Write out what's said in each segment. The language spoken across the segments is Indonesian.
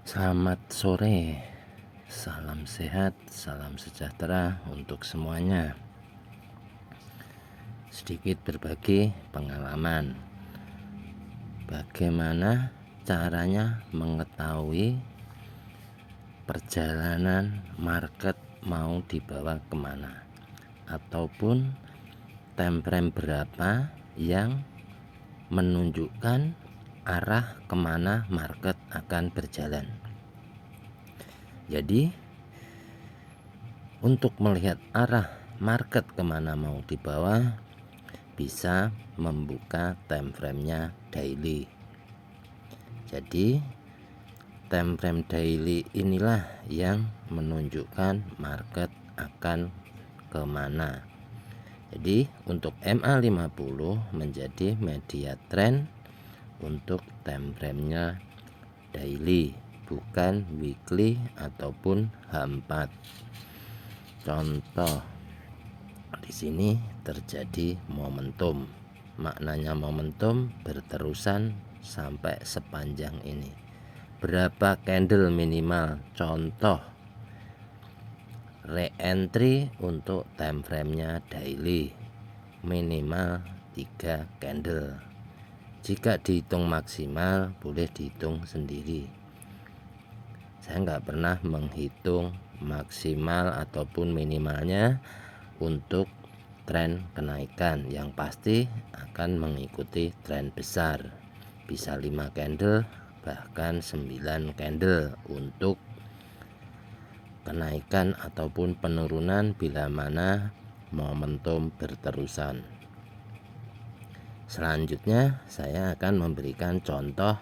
Selamat sore, salam sehat, salam sejahtera untuk semuanya. Sedikit berbagi pengalaman. Bagaimana caranya mengetahui perjalanan market mau dibawa kemana, ataupun time frame berapa yang menunjukkan arah kemana market akan berjalan. Jadi untuk melihat arah market kemana mau dibawa, bisa membuka time frame-nya daily. Jadi time frame daily inilah yang menunjukkan market akan kemana. Jadi untuk MA50 menjadi media trend untuk time frame-nya daily, bukan weekly ataupun H4. Contoh, di sini terjadi momentum. Maknanya momentum berterusan sampai sepanjang ini. Berapa candle minimal? Contoh, re-entry untuk time frame-nya daily minimal 3 candle. Jika dihitung maksimal, boleh dihitung sendiri. Saya nggak pernah menghitung maksimal ataupun minimalnya untuk tren kenaikan. Yang pasti akan mengikuti tren besar, bisa 5 candle bahkan 9 candle untuk kenaikan ataupun penurunan bila mana momentum berterusan. Selanjutnya saya akan memberikan contoh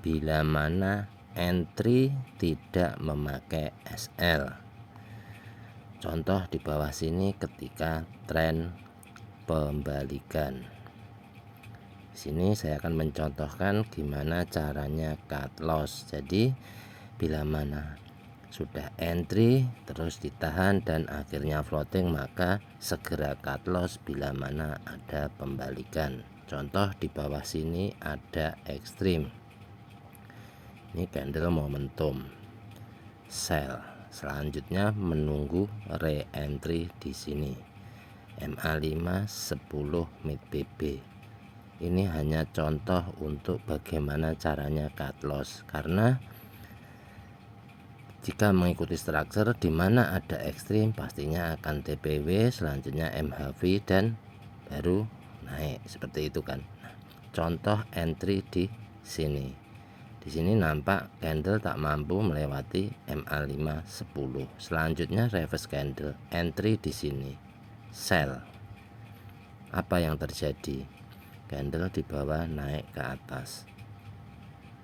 bila mana entry tidak memakai SL. Contoh di bawah sini ketika tren pembalikan. Sini saya akan mencontohkan gimana caranya cut loss. Jadi bila mana sudah entry terus ditahan dan akhirnya floating, maka segera cut loss bila mana ada pembalikan. Contoh di bawah sini ada ekstrim. Ini candle momentum sell. Selanjutnya menunggu re-entry di sini. MA5 10 mid BB. Ini hanya contoh untuk bagaimana caranya cut loss, karena jika mengikuti struktur di mana ada ekstrim pastinya akan TPW, selanjutnya MHV dan baru naik seperti itu kan. Contoh entry di sini. Di sini nampak candle tak mampu melewati MA5 10. Selanjutnya reverse candle, entry di sini. Sell. Apa yang terjadi? Candle di bawah naik ke atas.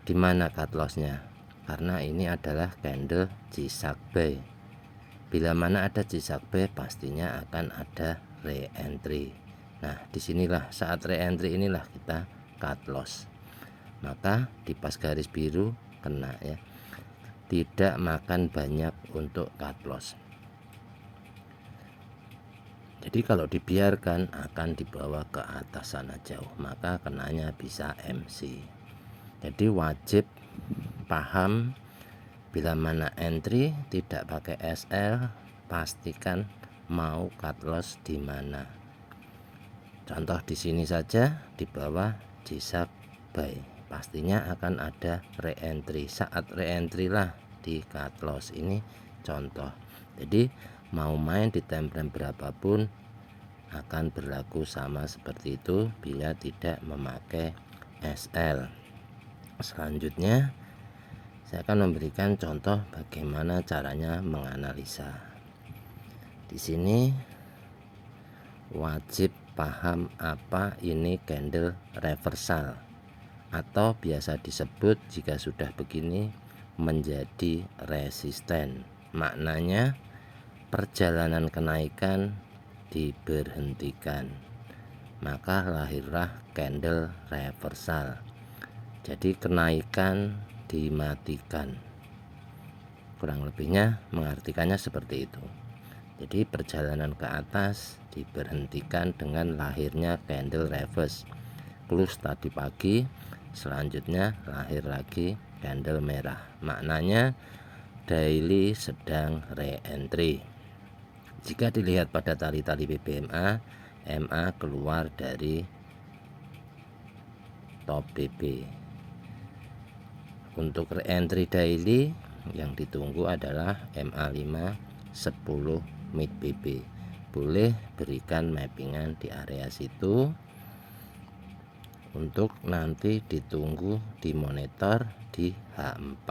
Di mana cut loss-nya? Karena ini adalah candle G-Shark buy. Bila mana ada G-Shark buy pastinya akan ada re-entry. Nah, disinilah saat re-entry inilah kita cut loss. Maka di pas garis biru kena ya. Tidak makan banyak untuk cut loss. Jadi kalau dibiarkan akan dibawa ke atas sana jauh, maka kenanya bisa MC. Jadi wajib paham bila mana entry tidak pakai SL, pastikan mau cut loss di mana. Contoh di sini saja di bawah G-Shark buy, pastinya akan ada re-entry. Saat re-entry lah di cut loss. Ini contoh. Jadi mau main di time frame berapapun akan berlaku sama seperti itu bila tidak memakai SL. Selanjutnya saya akan memberikan contoh bagaimana caranya menganalisa. Di sini wajib paham apa ini candle reversal, atau biasa disebut jika sudah begini menjadi resisten. Maknanya perjalanan kenaikan diberhentikan, maka lahirlah candle reversal. Jadi kenaikan dimatikan. Kurang lebihnya mengartikannya seperti itu. Jadi perjalanan ke atas diberhentikan dengan lahirnya candle reverse. Close tadi pagi, selanjutnya lahir lagi candle merah. Maknanya daily sedang re-entry. Jika dilihat pada tali-tali BBMA, MA keluar dari top BB. Untuk re-entry daily yang ditunggu adalah MA5 10 mid BB. Boleh berikan mappingan di area situ untuk nanti ditunggu di monitor di H4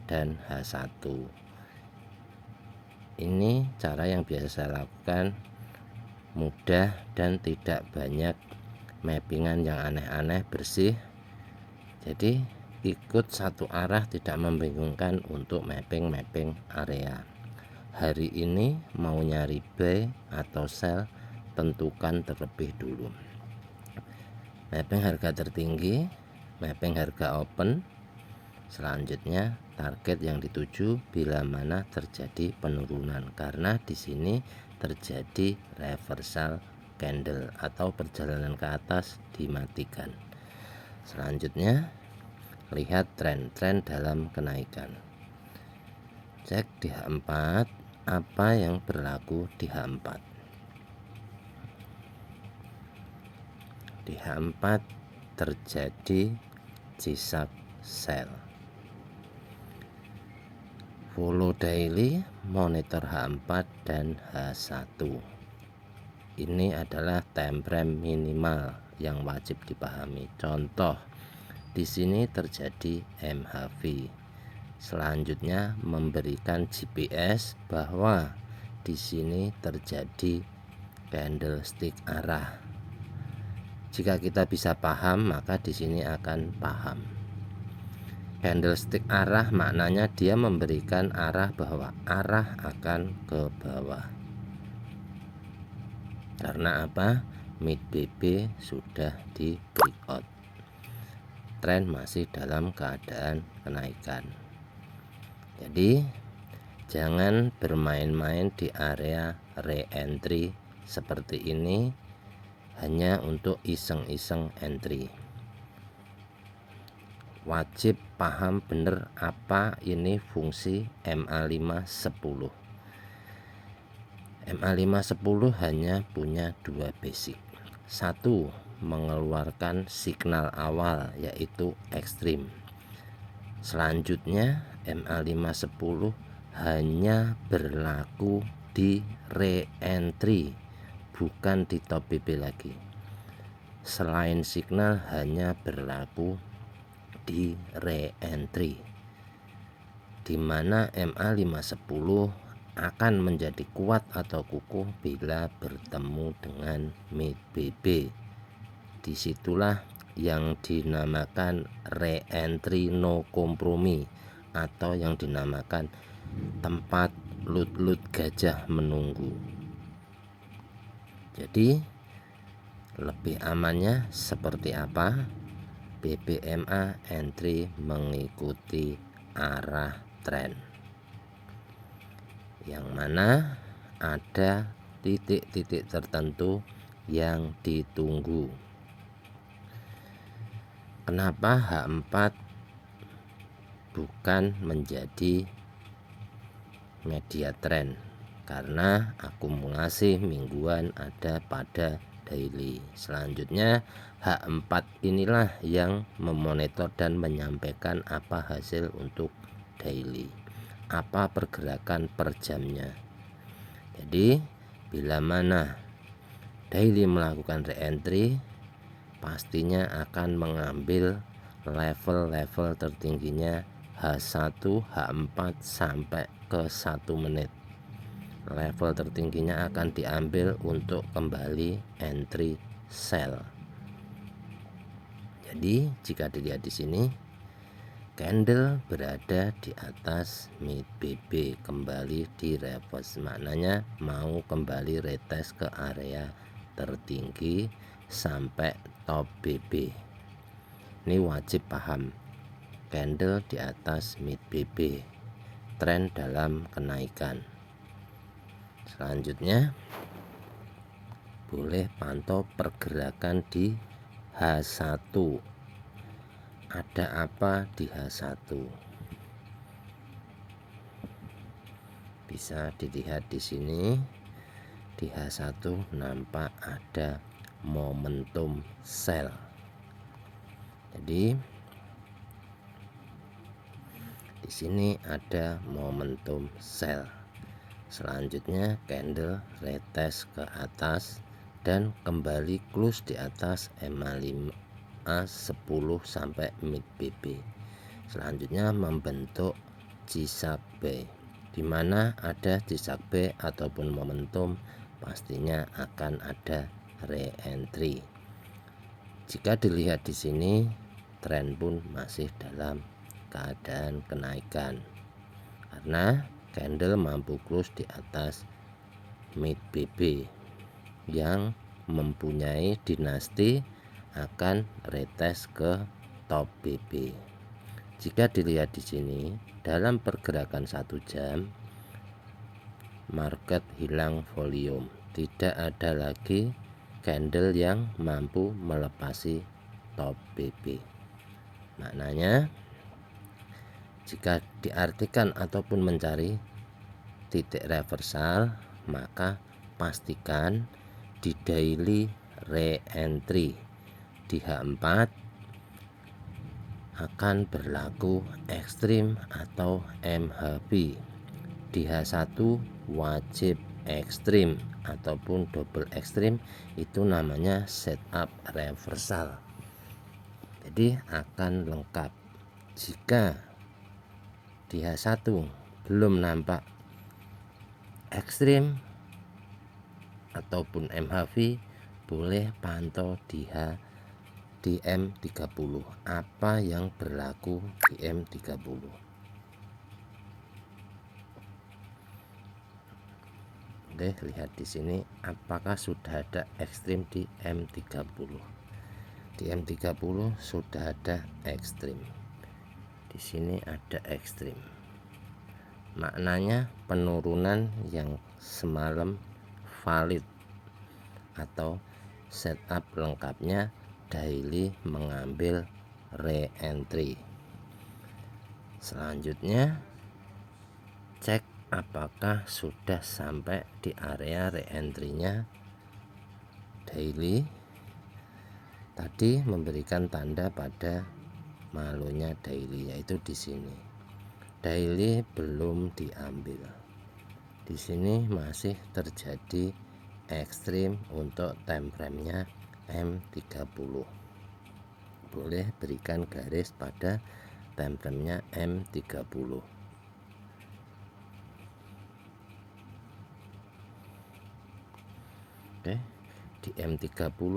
dan H1. Ini cara yang biasa saya lakukan, mudah dan tidak banyak mappingan yang aneh-aneh, bersih. Jadi ikut satu arah, tidak membingungkan untuk mapping area. Hari ini mau nyari buy atau sell, tentukan terlebih dulu. Mapping harga tertinggi, mapping harga open. Selanjutnya target yang dituju bila mana terjadi penurunan, karena di sini terjadi reversal candle atau perjalanan ke atas dimatikan. Selanjutnya lihat tren dalam kenaikan. Cek di H4 apa yang berlaku di H4. Di H4 terjadi G-Sharp sell. Follow daily, monitor H4 dan H1. Ini adalah time frame minimal yang wajib dipahami. Contoh, di sini terjadi MHV. Selanjutnya memberikan GPS bahwa di sini terjadi candlestick arah. Jika kita bisa paham, maka di sini akan paham. Candlestick arah maknanya dia memberikan arah bahwa arah akan ke bawah. Karena apa? Mid BB sudah di breakout. Tren masih dalam keadaan kenaikan. Jadi jangan bermain-main di area re-entry seperti ini hanya untuk iseng-iseng entry. Wajib paham benar apa ini fungsi MA5 10. MA5 10 hanya punya dua basic. Satu, mengeluarkan signal awal yaitu ekstrim. Selanjutnya MA5 10 hanya berlaku di re-entry, bukan di top BB lagi. Selain signal hanya berlaku di re-entry, di mana MA510 akan menjadi kuat atau kukuh bila bertemu dengan mid BB. Disitulah yang dinamakan re-entry no kompromi atau yang dinamakan tempat lut gajah menunggu. Jadi lebih amannya seperti apa? BBMA entry mengikuti arah tren, yang mana ada titik-titik tertentu yang ditunggu. Kenapa H4 bukan menjadi media tren? Karena akumulasi mingguan ada pada daily. Selanjutnya H4 inilah yang memonitor dan menyampaikan apa hasil untuk daily, apa pergerakan per jamnya. Jadi bila mana daily melakukan re-entry, pastinya akan mengambil level-level tertingginya H1, H4 sampai ke 1 menit. Level tertingginya akan diambil untuk kembali entry sell. Jadi jika dilihat di sini, candle berada di atas mid BB, kembali di reverse, maknanya mau kembali retest ke area tertinggi sampai top BB. Ini wajib paham, candle di atas mid BB, tren dalam kenaikan. Selanjutnya boleh pantau pergerakan di H1. ada apa di H1. Bisa dilihat di sini, di H1 nampak ada momentum sell. Jadi di sini ada momentum sell. Selanjutnya candle retest ke atas dan kembali close di atas MA5 10 sampai mid BB. Selanjutnya membentuk G-Sharp-B, di mana ada G-Sharp-B ataupun momentum pastinya akan ada re-entry. Jika dilihat di sini, tren pun masih dalam keadaan kenaikan karena candle mampu close di atas mid BB yang mempunyai dinasti akan retest ke top BB. Jika dilihat di sini, dalam pergerakan 1 jam market hilang volume, tidak ada lagi candle yang mampu melepasi top BB. Maknanya jika diartikan ataupun mencari titik reversal, maka pastikan di daily re-entry di H4 akan berlaku ekstrim atau MHV. Di H1 wajib ekstrim ataupun double ekstrim, itu namanya setup reversal. Jadi akan lengkap. Jika di H1 belum nampak ekstrim ataupun MHV, boleh pantau di M30 apa yang berlaku di M30. Oke, lihat di sini apakah sudah ada ekstrim di M30. Di M30 sudah ada ekstrim. Di sini ada ekstrim. Maknanya penurunan yang semalam valid atau setup lengkapnya daily mengambil re-entry. Selanjutnya cek apakah sudah sampai di area re-entry-nya daily. Tadi memberikan tanda pada malunya daily, yaitu di sini. Daily belum diambil. Di sini masih terjadi ekstrim untuk time frame-nya M30. Boleh berikan garis pada time frame-nya M30. Oke, di M30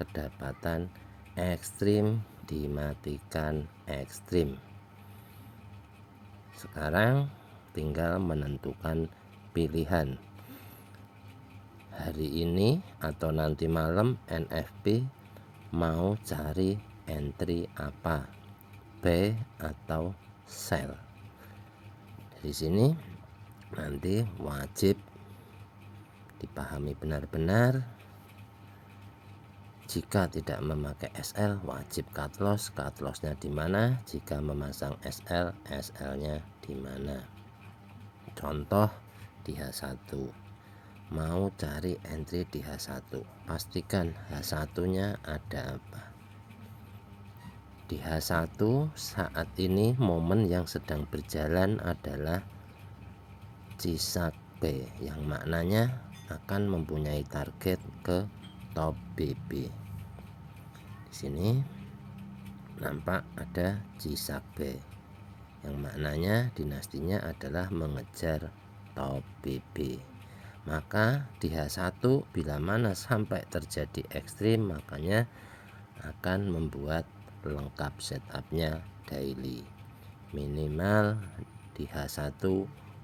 kedapatan ekstrim, dimatikan ekstrim. Sekarang tinggal menentukan pilihan. Hari ini atau nanti malam NFP mau cari entry apa, buy atau sell. Dari sini nanti wajib dipahami benar-benar. Jika tidak memakai SL, wajib cut loss. Cut lossnya di mana? Jika memasang SL, SL-nya di mana? Contoh di H1. Mau cari entry di H1, pastikan H1-nya ada apa. Di H1 saat ini momen yang sedang berjalan adalah G-Sharp-B, yang maknanya akan mempunyai target ke top BB. Di sini nampak ada G-Sharp-B, yang maknanya dinastinya adalah mengejar top BB. Maka di H1 bila mana sampai terjadi ekstrim, makanya akan membuat lengkap setupnya daily. Minimal di H1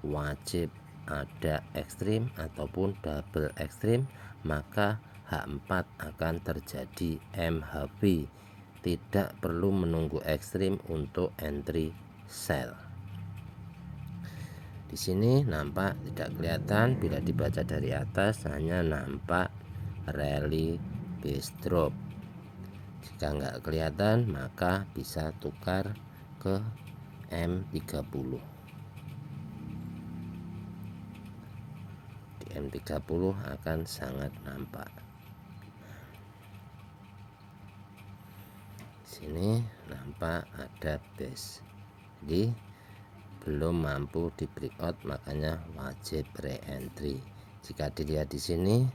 wajib ada ekstrim ataupun double ekstrim, maka H4 akan terjadi MHV. Tidak perlu menunggu ekstrim untuk entry sell. Di sini nampak tidak kelihatan, bila dibaca dari atas hanya nampak rally base drop. Jika nggak kelihatan maka bisa tukar ke M30. Di M30 akan sangat nampak. Sini nampak ada base, jadi belum mampu di breakout, makanya wajib re-entry. Jika dilihat di sini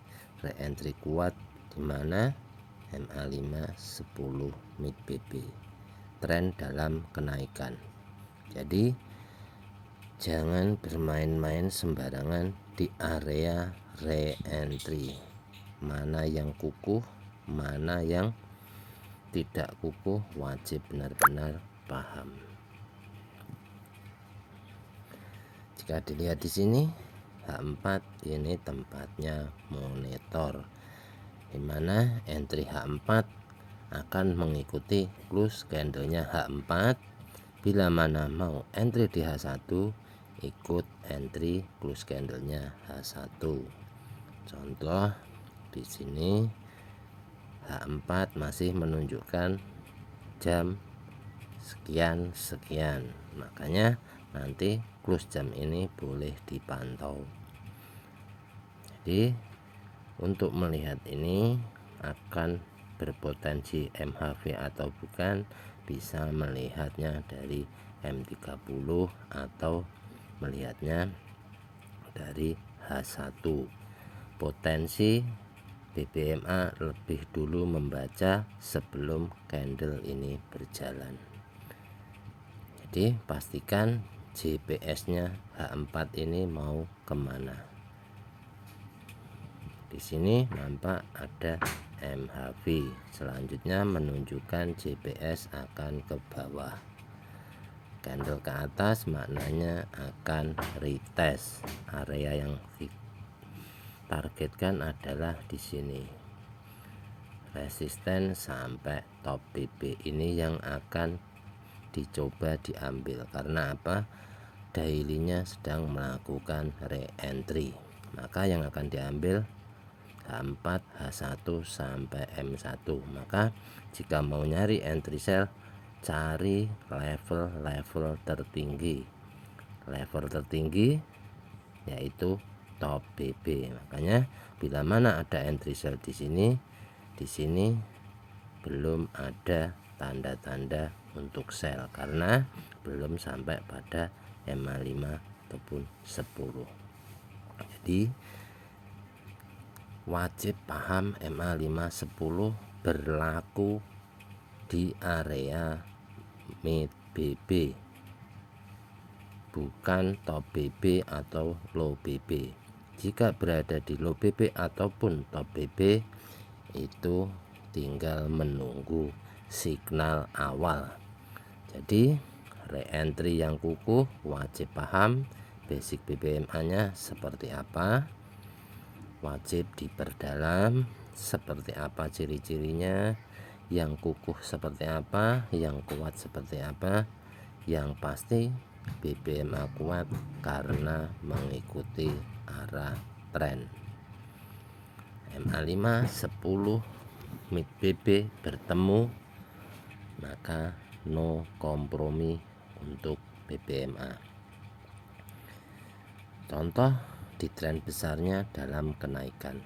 re-entry kuat di mana MA5 10 mid BB, tren dalam kenaikan. Jadi jangan bermain-main sembarangan di area re-entry, mana yang kukuh, mana yang tidak kukuh, wajib benar-benar paham. Jika dilihat di sini H4 ini tempatnya monitor, dimana entry H4 akan mengikuti close candlenya H4. Bila mana mau entry di H1, ikut entry close candlenya H1. Contoh di sini H4 masih menunjukkan jam sekian, makanya nanti close jam ini boleh dipantau. Jadi untuk melihat ini akan berpotensi MHV atau bukan, bisa melihatnya dari M30 atau melihatnya dari H1. Potensi BBMA lebih dulu membaca sebelum candle ini berjalan. Jadi pastikan GPS-nya H4 ini mau kemana. Di sini nampak ada MHV, selanjutnya menunjukkan GPS akan ke bawah. Candle ke atas maknanya akan retest. Area yang ditargetkan adalah di sini. Resisten sampai top BB ini yang akan dicoba diambil. Karena apa? Dailynya sedang melakukan re-entry, maka yang akan diambil H4, H1 sampai M1. Maka jika mau nyari entry sell, cari level tertinggi. Level tertinggi yaitu top BB. Makanya bila mana ada entry sell di sini belum ada tanda-tanda untuk sell karena belum sampai pada MA5 ataupun 10. Jadi wajib paham MA5 10 berlaku di area mid BB, bukan top BB atau low BB. Jika berada di low BB ataupun top BB, itu tinggal menunggu signal awal. Jadi re-entry yang kukuh wajib paham basic BBMA nya seperti apa, wajib diperdalam seperti apa ciri-cirinya, yang kukuh seperti apa, yang kuat seperti apa. Yang pasti BBMA kuat karena mengikuti arah tren. MA5 10 mid BB bertemu, maka no kompromi untuk BBMA. Contoh di tren besarnya dalam kenaikan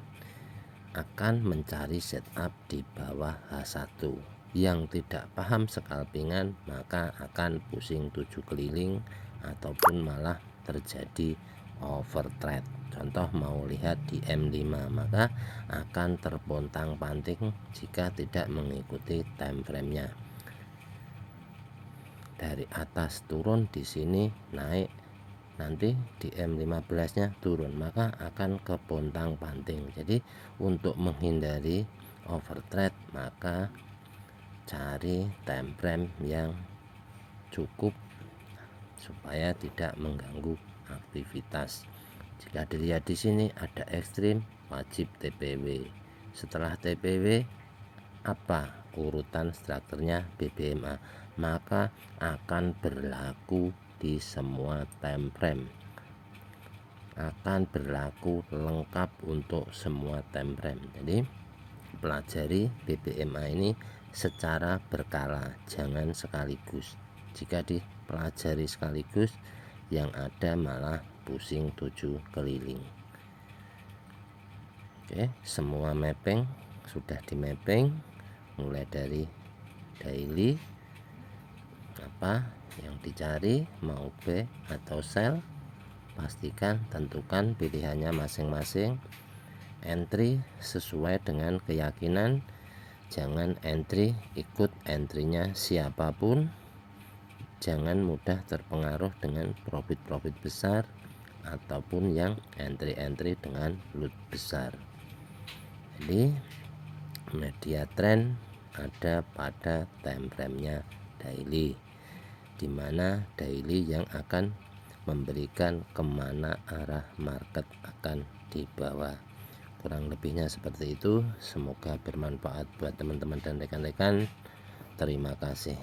akan mencari setup di bawah H1. Yang tidak paham scalpingan maka akan pusing 7 keliling ataupun malah terjadi overtrade. Contoh mau lihat di M5, maka akan terpontang-panting jika tidak mengikuti time frame-nya. Dari atas turun, di sini naik, nanti di M15-nya turun, maka akan kepontang-panting. Jadi untuk menghindari overtrade maka cari time frame yang cukup supaya tidak mengganggu aktivitas. Jika dilihat di sini ada ekstrim, wajib TPW. Setelah TPW, apa urutan strukturnya BBMA? Maka akan berlaku di semua time frame. Akan berlaku lengkap untuk semua time frame. Jadi pelajari BBMA ini secara berkala, jangan sekaligus. Jika dipelajari sekaligus, yang ada malah pusing 7 keliling. Oke, semua mapping sudah di mapping, mulai dari daily, apa yang dicari, mau B atau sell, pastikan tentukan pilihannya masing-masing. Entry sesuai dengan keyakinan, jangan entry ikut entrynya siapapun, jangan mudah terpengaruh dengan profit besar ataupun yang entry dengan loot besar. Jadi media trend ada pada time frame-nya daily, dimana daily yang akan memberikan kemana arah market akan dibawa. Kurang lebihnya seperti itu. Semoga bermanfaat buat teman-teman dan rekan-rekan. Terima kasih.